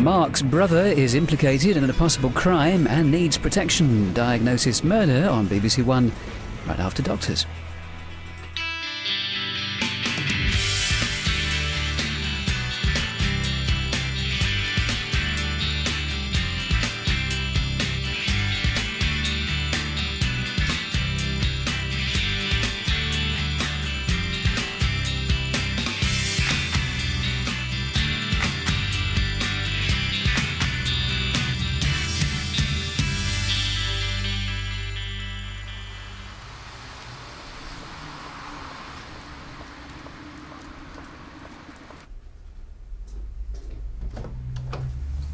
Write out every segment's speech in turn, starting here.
Mark's brother is implicated in a possible crime and needs protection. Diagnosis murder on BBC1 right after Doctors.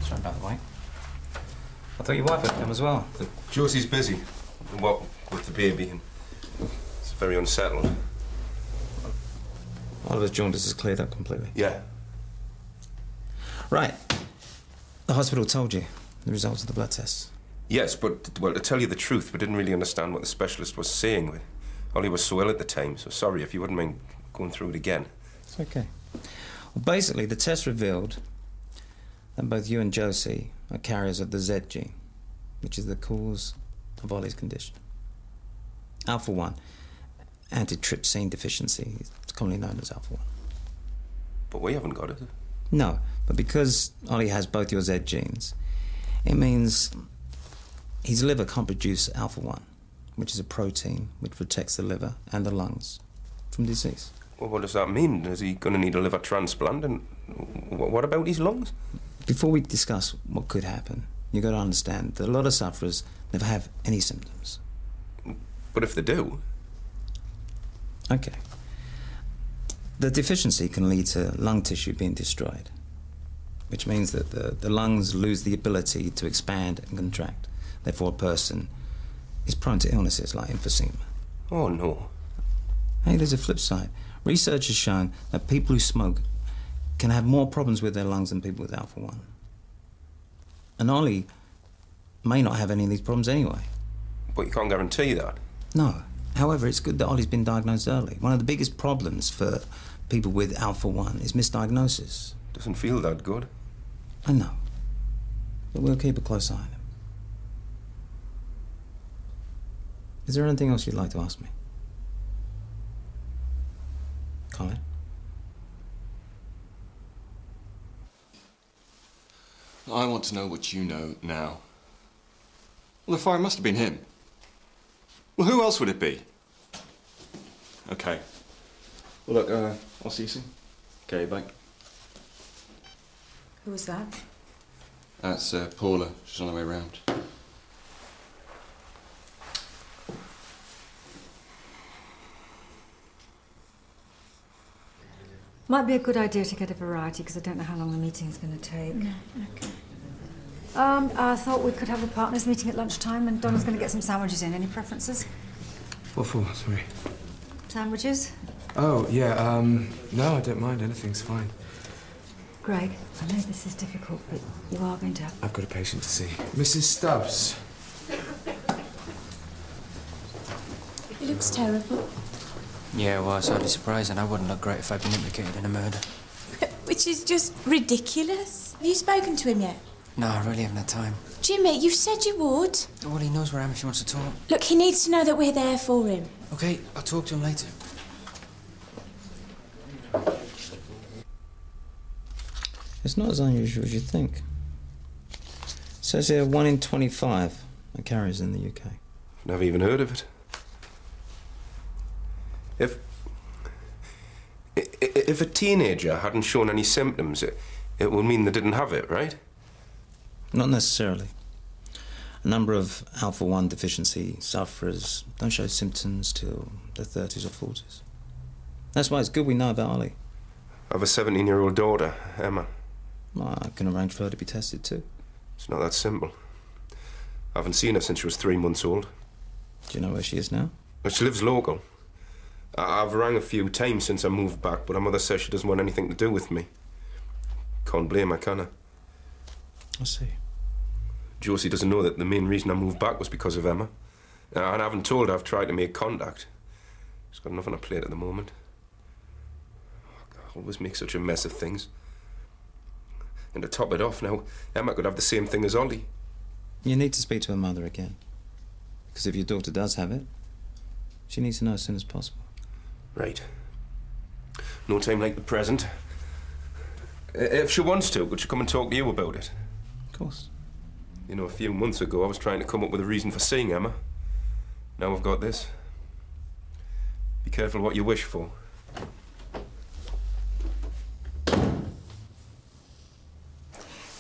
Sorry about the wait. I thought your wife had come as well. Josie's busy. What with the baby, and it's very unsettled. Oliver's jaundice is cleared up completely. Yeah. Right. The hospital told you the results of the blood tests. Yes, but, well, to tell you the truth, we didn't really understand what the specialist was saying. Ollie was so ill at the time, so sorry if you wouldn't mind going through it again. It's okay. Well, basically, the test revealed that both you and Josie are carriers of the Z gene, which is the cause of Ollie's condition. Alpha-1, antitrypsin deficiency, it's commonly known as Alpha-1. But we haven't got it. No, but because Ollie has both your Z genes, it means his liver can't produce Alpha-1, which is a protein which protects the liver and the lungs from disease. Well, what does that mean? Is he going to need a liver transplant? And what about his lungs? Before we discuss what could happen, you've got to understand that a lot of sufferers never have any symptoms. But if they do? Okay. The deficiency can lead to lung tissue being destroyed, which means that the lungs lose the ability to expand and contract. Therefore, a person is prone to illnesses like emphysema. Oh, no. Hey, there's a flip side. Research has shown that people who smoke can have more problems with their lungs than people with Alpha-1. And Ollie may not have any of these problems anyway. But you can't guarantee that. No. However, it's good that Ollie's been diagnosed early. One of the biggest problems for people with Alpha-1 is misdiagnosis. Doesn't feel that good. I know. But we'll keep a close eye on him. Is there anything else you'd like to ask me? Colin? I want to know what you know now. Well, the fire must have been him. Well, who else would it be? Okay. Well, look, I'll see you soon. Okay, bye. Who was that? That's Paula. She's on her way round. Might be a good idea to get a variety, because I don't know how long the meeting is going to take. No, okay. I thought we could have a partners meeting at lunchtime, and Donna's going to get some sandwiches in. Any preferences? What for? Sorry. Sandwiches? Oh, yeah, no, I don't mind. Anything's fine. Greg, I know this is difficult, but you are going to have... I've got a patient to see. Mrs. Stubbs. It looks terrible. Yeah, well, it's hardly surprising. I wouldn't look great if I'd been implicated in a murder. Which is just ridiculous. Have you spoken to him yet? No, I really haven't had time. Jimmy, you said you would. Well, he knows where I am if he wants to talk. Look, he needs to know that we're there for him. OK, I'll talk to him later. It's not as unusual as you think. It says here 1 in 25 are carriers in the UK. Never even heard of it. If a teenager hadn't shown any symptoms, it would mean they didn't have it, right? Not necessarily. A number of Alpha-1 deficiency sufferers don't show symptoms till their 30s or 40s. That's why it's good we know about Ollie. I have a 17-year-old daughter, Emma. Well, I can arrange for her to be tested too. It's not that simple. I haven't seen her since she was 3 months old. Do you know where she is now? Well, she lives local. I've rang a few times since I moved back, but her mother says she doesn't want anything to do with me. Can't blame her, can I? I see. Josie doesn't know that the main reason I moved back was because of Emma. And I haven't told her I've tried to make contact. She's got enough on her plate at the moment. I always make such a mess of things. And to top it off now, Emma could have the same thing as Ollie. You need to speak to her mother again. Because if your daughter does have it, she needs to know as soon as possible. Right. No time like the present. If she wants to, could she come and talk to you about it? Of course. You know, a few months ago I was trying to come up with a reason for seeing Emma. Now I've got this. Be careful what you wish for.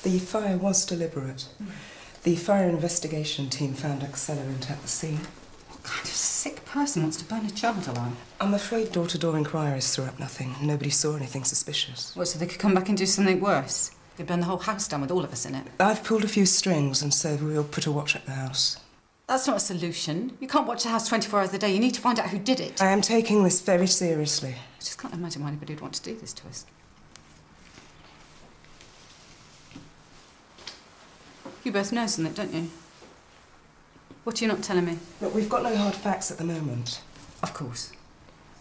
The fire was deliberate. The fire investigation team found accelerant at the scene. What kind of sick person wants to burn a child alive? I'm afraid door-to-door inquiries threw up nothing. Nobody saw anything suspicious. What, so they could come back and do something worse? They burn the whole house down with all of us in it. I've pulled a few strings, and so we'll put a watch at the house. That's not a solution. You can't watch the house 24 hours a day. You need to find out who did it. I am taking this very seriously. I just can't imagine why anybody would want to do this to us. You both know something, don't you? What are you not telling me? Look, we've got no hard facts at the moment. Of course.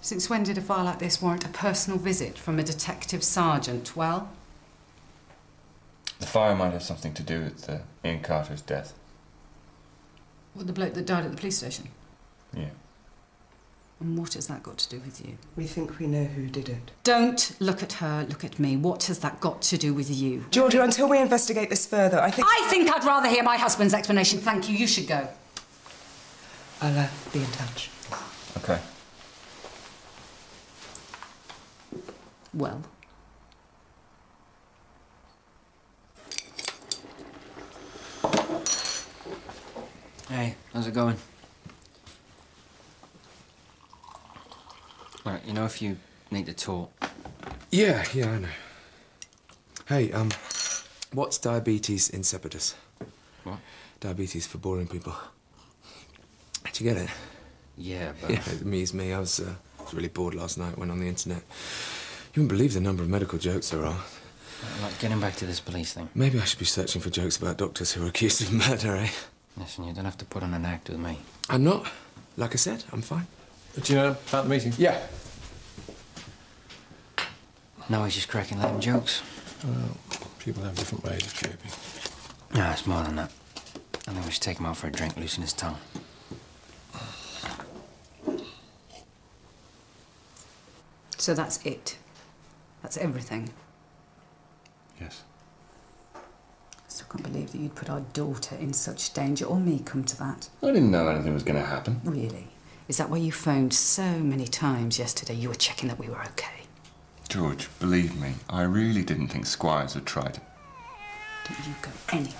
Since when did a file like this warrant a personal visit from a detective sergeant? Well? The fire might have something to do with Ian Carter's death. What, the bloke that died at the police station? Yeah. And what has that got to do with you? We think we know who did it. Don't look at her, look at me. What has that got to do with you? Georgia, until we investigate this further, I think I'd rather hear my husband's explanation. Thank you. You should go. I'll be in touch. Okay. Well? Hey, how's it going? Right, you know if you need to talk. Yeah, I know. Hey, what's diabetes insipidus? What? Diabetes for boring people. Did you get it? Yeah, but... Yeah, me. I was really bored last night, went on the internet. You wouldn't believe the number of medical jokes there are. Like, getting back to this police thing. Maybe I should be searching for jokes about doctors who are accused of murder, eh? Listen, you don't have to put on an act with me. I'm not. Like I said, I'm fine. Do you know about the meeting? Yeah. No, he's just cracking lame jokes. Well, people have different ways of coping. No, it's more than that. I think we should take him out for a drink, loosen his tongue. So that's it? That's everything? Yes. I still can't believe that you'd put our daughter in such danger, or me come to that. I didn't know anything was going to happen. Really? Is that why you phoned so many times yesterday? You were checking that we were okay? George, believe me, I really didn't think Squires would try to... Don't you go anywhere.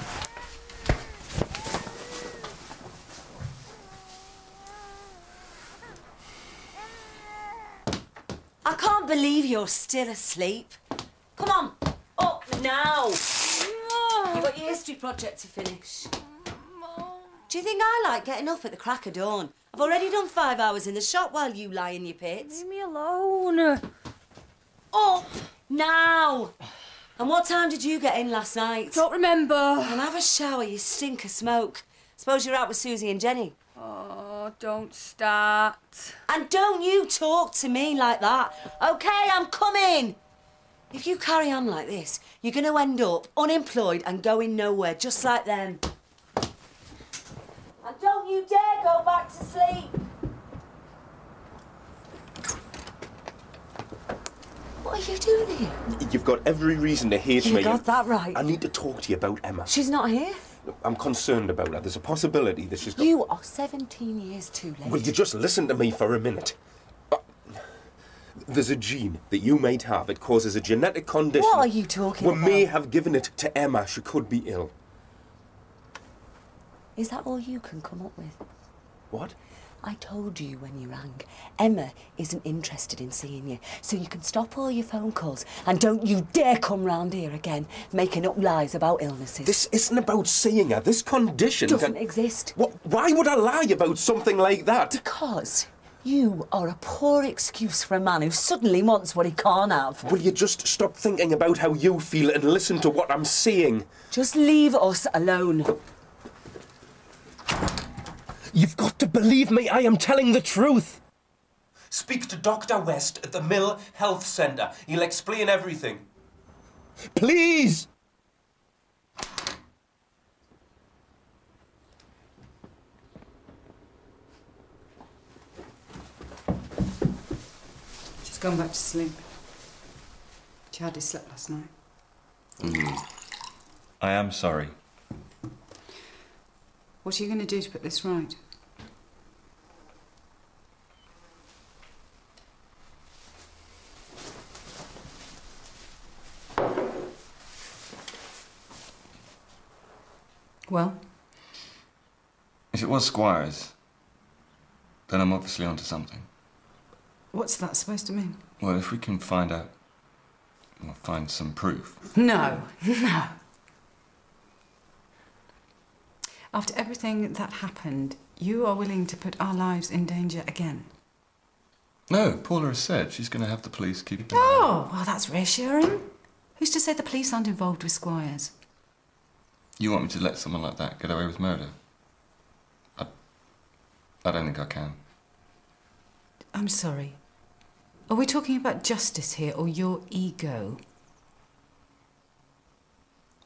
I can't believe you're still asleep. Come on, up now. You've got your history project to finish. Do you think I like getting up at the crack of dawn? I've already done 5 hours in the shop while you lie in your pits. Leave me alone. Up now. And what time did you get in last night? Don't remember. Well, have a shower, you stink of smoke. Suppose you're out with Susie and Jenny. Oh, don't start. And don't you talk to me like that. OK, I'm coming. If you carry on like this, you're going to end up unemployed and going nowhere, just like them. And don't you dare go back to sleep. What are you doing here? You've got every reason to hate me. You got that right. I need to talk to you about Emma. She's not here. I'm concerned about her. There's a possibility that she's got... You are 17 years too late. Will you just listen to me for a minute? There's a gene that you might have. It causes a genetic condition. What are you talking about? We may have given it to Emma. She could be ill. Is that all you can come up with? What? I told you when you rang, Emma isn't interested in seeing you, so you can stop all your phone calls and don't you dare come round here again making up lies about illnesses. This isn't about seeing her. This condition doesn't exist. Why would I lie about something like that? Because you are a poor excuse for a man who suddenly wants what he can't have. Will you just stop thinking about how you feel and listen to what I'm saying? Just leave us alone. You've got to believe me, I am telling the truth. Speak to Dr. West at the Mill Health Centre. He'll explain everything. Please! gone back to sleep. She hardly slept last night. I am sorry. What are you going to do to put this right? Well? If it was Squires, then I'm obviously onto something. What's that supposed to mean? Well, if we can find out... well, find some proof. No, no. After everything that happened, you are willing to put our lives in danger again? No, Paula has said she's going to have the police keep it. Oh, well, that's reassuring. Who's to say the police aren't involved with Squires? You want me to let someone like that get away with murder? I don't think I can. I'm sorry. Are we talking about justice here or your ego?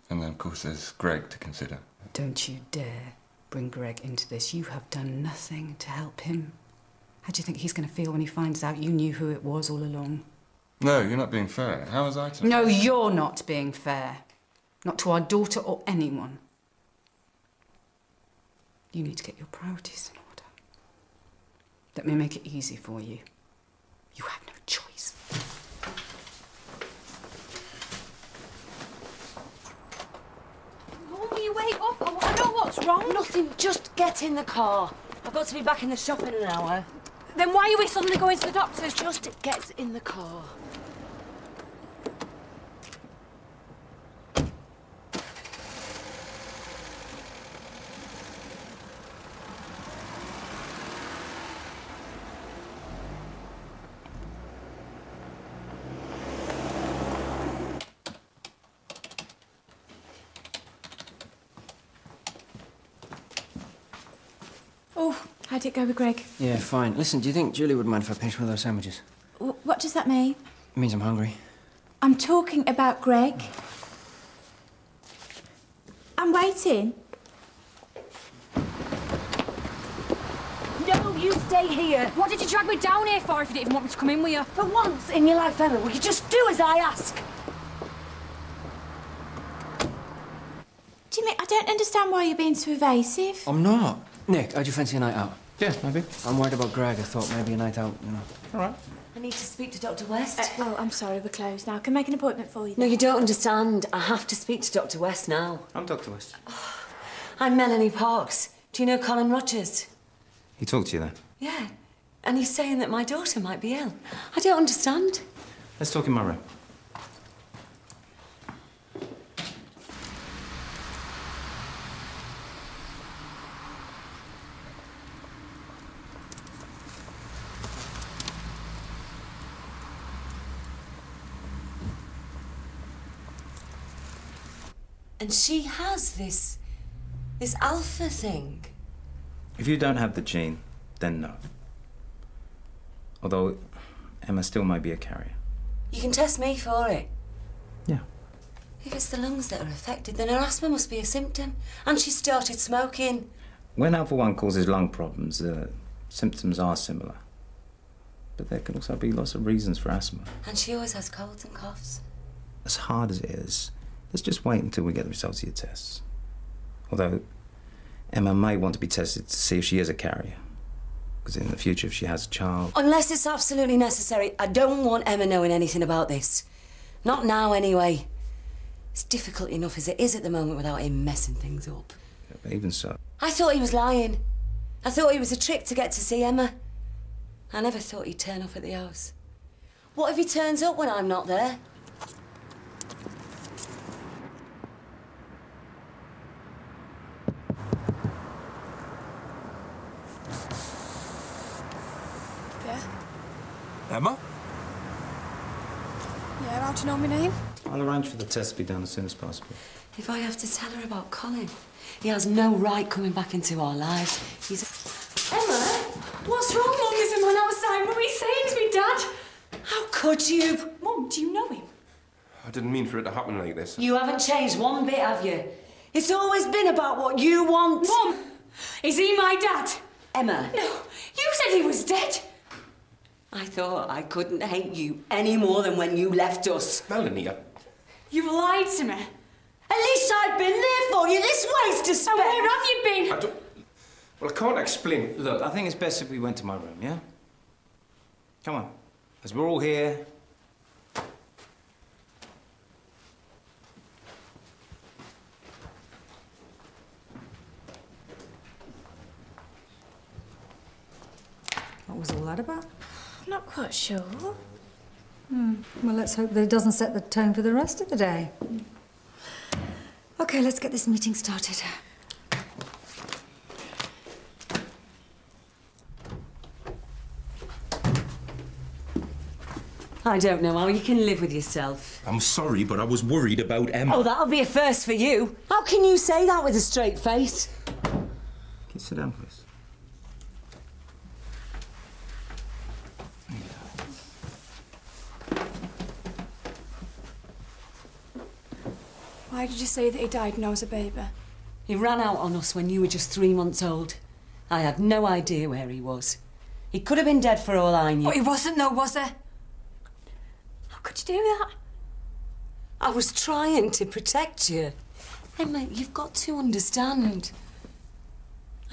And then, of course, there's Greg to consider. Don't you dare bring Greg into this. You have done nothing to help him. How do you think he's going to feel when he finds out you knew who it was all along? No, you're not being fair. How was I to... No, you're not being fair. Not to our daughter or anyone. You need to get your priorities in order. Let me make it easy for you. You have no choice. Will you wake up? I want to know what's wrong. Nothing, just get in the car. I've got to be back in the shop in an hour. Then why are we suddenly going to the doctor's? Just get in the car. Oh, how'd it go with Greg? Yeah, fine. Listen, do you think Julie would mind if I pinch one of those sandwiches? What does that mean? It means I'm hungry. I'm talking about Greg. I'm waiting. No, you stay here. What did you drag me down here for if you didn't even want me to come in with you? For once in your life, Emma, will you just do as I ask? Jimmy, I don't understand why you're being so evasive. I'm not. Nick, how'd you fancy a night out? Yeah, maybe. I'm worried about Greg. I thought maybe a night out, you know. All right. I need to speak to Dr. West. Oh, I'm sorry, we're closed now. Can I make an appointment for you? No, you don't understand. I have to speak to Dr. West now. I'm Dr. West. I'm Melanie Parks. Do you know Colin Rogers? He talked to you then? Yeah. And he's saying that my daughter might be ill. I don't understand. Let's talk in my room. And she has this alpha thing. If you don't have the gene, then no. Although Emma still might be a carrier. You can test me for it. Yeah. If it's the lungs that are affected, then her asthma must be a symptom. And she started smoking. When alpha-1 causes lung problems, the symptoms are similar. But there can also be lots of reasons for asthma. And she always has colds and coughs. As hard as it is, let's just wait until we get the results of your tests. Although Emma may want to be tested to see if she is a carrier. Because in the future, if she has a child... Unless it's absolutely necessary, I don't want Emma knowing anything about this. Not now, anyway. It's difficult enough as it is at the moment without him messing things up. Yeah, but even so... I thought he was lying. I thought he was a trick to get to see Emma. I never thought he'd turn up at the house. What if he turns up when I'm not there? Emma? Yeah, how do you know my name? I'll arrange for the test to be done as soon as possible. If I have to tell her about Colin, he has no right coming back into our lives. He's... Emma, what's wrong? Mum, there's a man outside. Mum, he's saying to me, Dad. How could you? Mum, do you know him? I didn't mean for it to happen like this. You haven't changed one bit, have you? It's always been about what you want. Mum, is he my dad? Emma. No, you said he was dead. I thought I couldn't hate you any more than when you left us. Melanie, You've lied to me. At least I've been there for you. This way's to spend. And where have you been? Well, I can't explain. Look, I think it's best if we went to my room, yeah? Come on. As we're all here. What was all that about? I'm not quite sure. Well, let's hope that it doesn't set the tone for the rest of the day. OK, let's get this meeting started. I don't know how you can live with yourself. I'm sorry, but I was worried about Emma. Oh, that'll be a first for you. How can you say that with a straight face? Can you sit down, please? Why did you say that he died when I was a baby? He ran out on us when you were just 3 months old. I had no idea where he was. He could have been dead for all I knew. But he wasn't, though, was he? How could you do that? I was trying to protect you. Emma, you've got to understand.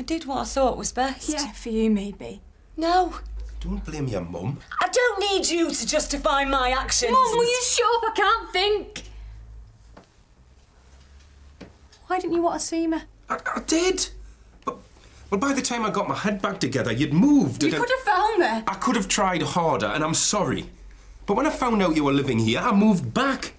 I did what I thought was best. Yeah, for you, maybe. No. Don't blame your mum. I don't need you to justify my actions. Mum, will you shut up? I can't think. Why didn't you want to see me? I did. But by the time I got my head back together, you'd moved. You could have found me. I could have tried harder, and I'm sorry. But when I found out you were living here, I moved back.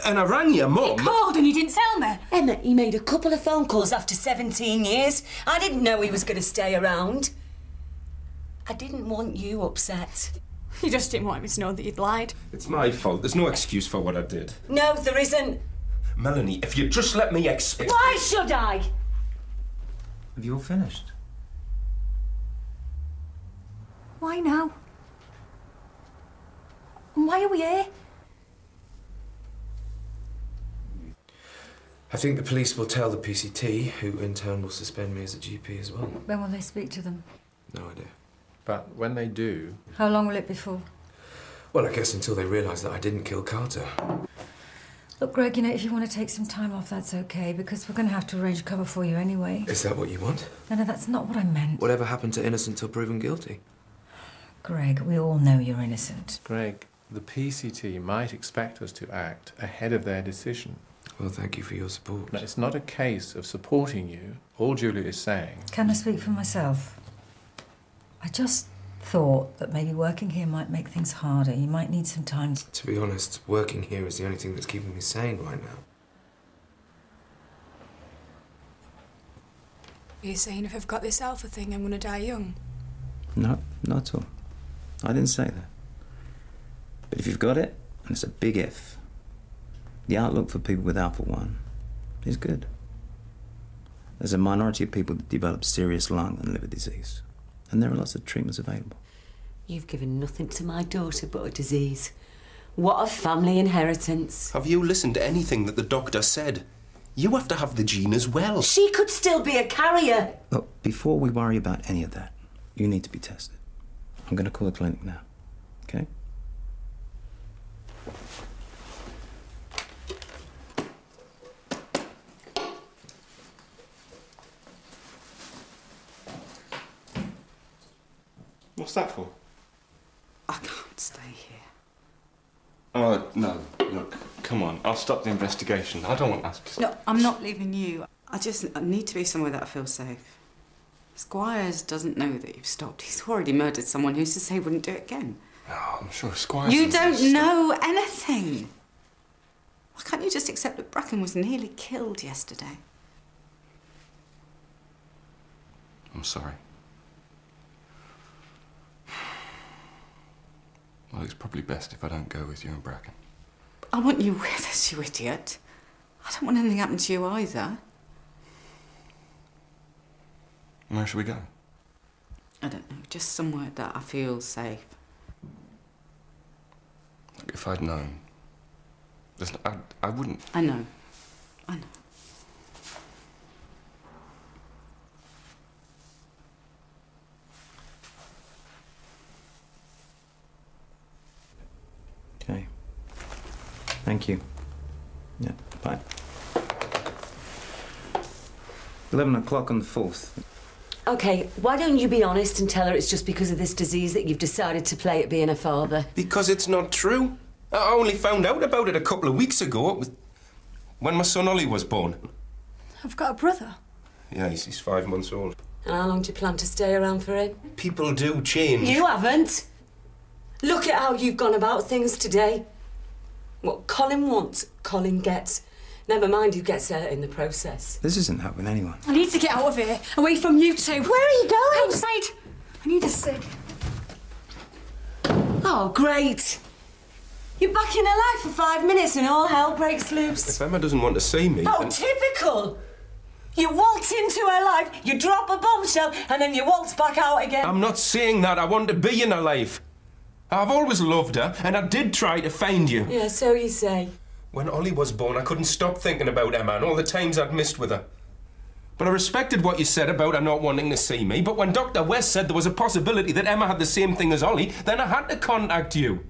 And I rang your mum. You called and you didn't tell me. Emma, he made a couple of phone calls after 17 years. I didn't know he was going to stay around. I didn't want you upset. You just didn't want me to know that you'd lied. It's my fault. There's no excuse for what I did. No, there isn't. Melanie, if you'd just let me explain... Why should I? Have you all finished? Why now? And why are we here? I think the police will tell the PCT, who in turn will suspend me as a GP as well. When will they speak to them? No idea. But when they do... How long will it be for? Well, I guess until they realise that I didn't kill Carter. Look, Greg, you know, if you want to take some time off, that's OK, because we're going to have to arrange cover for you anyway. Is that what you want? No, that's not what I meant. Whatever happened to innocent till proven guilty? Greg, we all know you're innocent. Greg, the PCT might expect us to act ahead of their decision. Well, thank you for your support. Now, it's not a case of supporting you. All Julia is saying... Can I speak for myself? I just thought that maybe working here might make things harder. You might need some time. To be honest, working here is the only thing that's keeping me sane right now. Are you saying if I've got this alpha thing, I'm going to die young? No, not at all. I didn't say that. But if you've got it, and it's a big if, the outlook for people with Alpha 1 is good. There's a minority of people that develop serious lung and liver disease. And there are lots of treatments available. You've given nothing to my daughter but a disease. What a family inheritance. Have you listened to anything that the doctor said? You have to have the gene as well. She could still be a carrier. Look, before we worry about any of that, you need to be tested. I'm going to call the clinic now, OK? What's that for? I can't stay here. Oh, no. Look, come on. I'll stop the investigation. I don't want us. No, I'm not leaving you. I need to be somewhere that I feel safe. Squires doesn't know that you've stopped. He's already murdered someone. Who's to say he wouldn't do it again? No, I'm sure Squires... You don't know anything. Why can't you just accept that Bracken was nearly killed yesterday? I'm sorry. Well, it's probably best if I don't go with you and Bracken. I want you with us, you idiot. I don't want anything happen to you either. Where should we go? I don't know, just somewhere that I feel safe. Look, if I'd known... I wouldn't... I know. I know. Thank you. Yeah, bye. 11 o'clock on the 4th. OK, why don't you be honest and tell her it's just because of this disease that you've decided to play at being a father? Because it's not true. I only found out about it a couple of weeks ago. It was when my son Ollie was born. I've got a brother. Yeah, he's 5 months old. And how long do you plan to stay around for him? People do change. You haven't. Look at how you've gone about things today. What Colin wants, Colin gets. Never mind who gets hurt in the process. This isn't helping anyone. I need to get out of here, away from you two. Where are you going? Outside. I need a cig. Oh, great. You're back in her life for 5 minutes and all hell breaks loose. If Emma doesn't want to see me, Oh, then... typical. You waltz into her life, you drop a bombshell, and then you waltz back out again. I'm not saying that. I want to be in her life. I've always loved her, and I did try to find you. Yeah, so you say. When Ollie was born, I couldn't stop thinking about Emma and all the times I'd missed with her. But I respected what you said about her not wanting to see me, but when Dr. West said there was a possibility that Emma had the same thing as Ollie, then I had to contact you.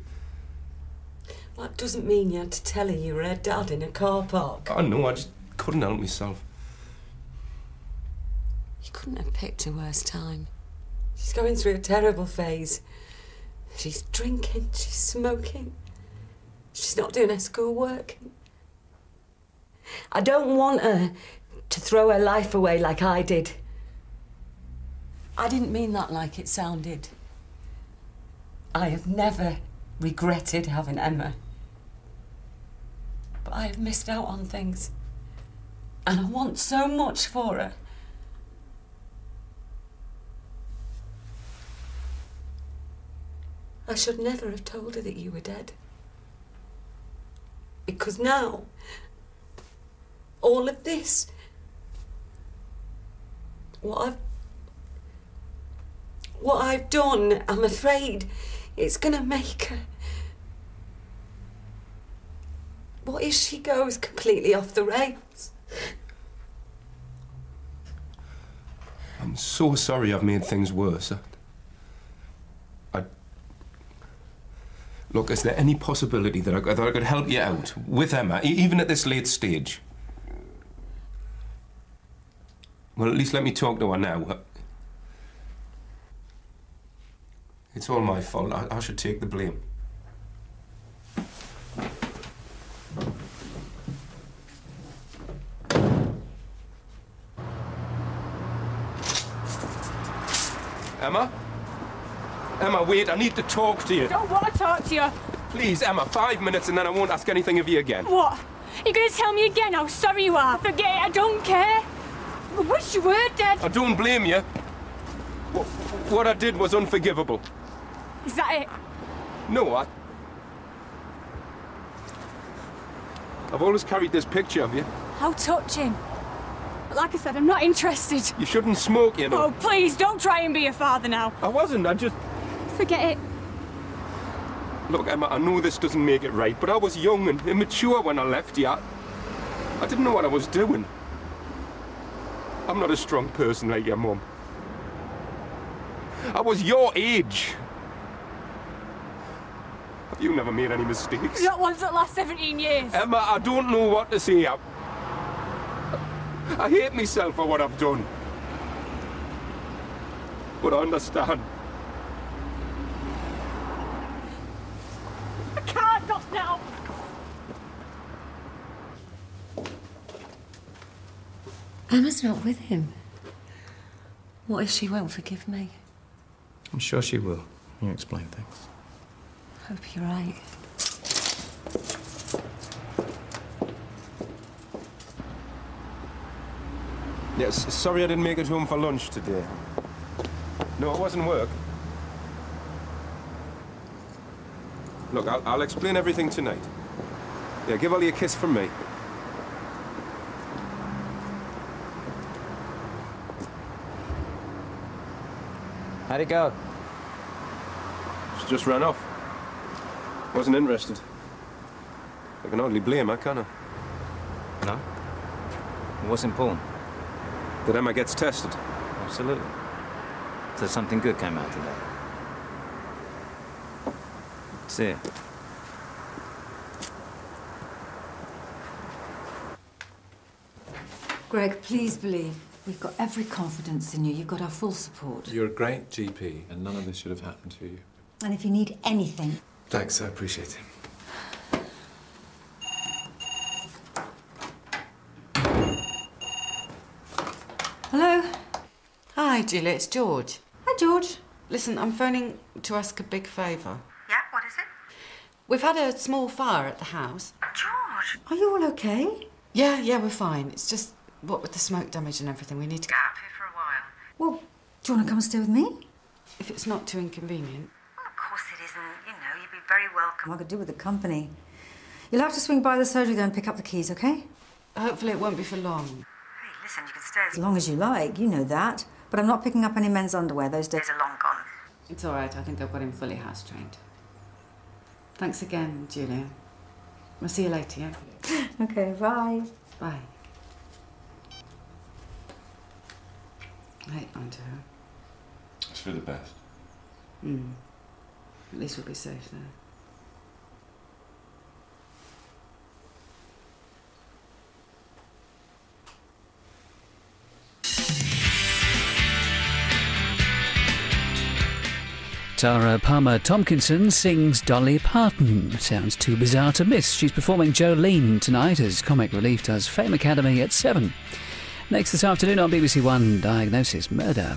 Well, that doesn't mean you had to tell her you were her dad in a car park. Oh, no, I just couldn't help myself. You couldn't have picked a worse time. She's going through a terrible phase. She's drinking, she's smoking. She's not doing her schoolwork. I don't want her to throw her life away like I did. I didn't mean that like it sounded. I have never regretted having Emma. But I have missed out on things. And I want so much for her. I should never have told her that you were dead. Because now, all of this, what I've done, I'm afraid it's gonna make her. What if she goes completely off the rails? I'm so sorry I've made things worse. Look, is there any possibility that I could help you out with Emma, even at this late stage? Well, at least let me talk to her now. It's all my fault. I should take the blame. Emma? Emma, wait, I need to talk to you. Don't want to talk to you. Please, Emma, 5 minutes and then I won't ask anything of you again. What? You're going to tell me again how sorry you are? Forget it, I don't care. I wish you were dead. I don't blame you. What I did was unforgivable. Is that it? No, I've always carried this picture of you. How touching. But like I said, I'm not interested. You shouldn't smoke, you know. Oh, please, don't try and be a father now. I wasn't, I just... Forget it. Look, Emma, I know this doesn't make it right, but I was young and immature when I left you. I didn't know what I was doing. I'm not a strong person like your mum. I was your age. Have you never made any mistakes? Not ones that last 17 years. Emma, I don't know what to say. I hate myself for what I've done. But I understand. I can't, not now. Emma's not with him. What if she won't forgive me? I'm sure she will. You explain things. Hope you're right. Yes, sorry I didn't make it home for lunch today. No, it wasn't work. Look, I'll explain everything tonight. Yeah, give Ollie a kiss from me. How'd it go? She just ran off. Wasn't interested. I can hardly blame her, can I? No? What's important? That Emma gets tested. Absolutely. So something good came out today. See ya. Greg, please believe. We've got every confidence in you. You've got our full support. You're a great GP, and none of this should have happened to you. And if you need anything... Thanks, I appreciate it. Hello? Hi, Julia, it's George. Hi, George. Listen, I'm phoning to ask a big favour. Yeah, what is it? We've had a small fire at the house. George! Are you all okay? Yeah, we're fine. It's just, what with the smoke damage and everything, we need to Get up here for a while. Well, do you want to come and stay with me? If it's not too inconvenient. Well, of course it isn't. You know, you'd be very welcome. I could do with the company. You'll have to swing by the surgery though and pick up the keys, okay? Hopefully it won't be for long. Hey, listen, you can stay As long as you like, you know that. But I'm not picking up any men's underwear. Those days are long gone. It's all right. I think I've got him fully house-trained. Thanks again, Julia. I'll see you later, yeah? Okay, bye. Bye. I hate lying to her. It's for the best. At least we'll be safe there. Tara Palmer-Tompkinson sings Dolly Parton. Sounds too bizarre to miss. She's performing Jolene tonight as Comic Relief does Fame Academy at 7. Next this afternoon on BBC1, Diagnosis Murder.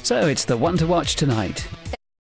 So it's the one to watch tonight.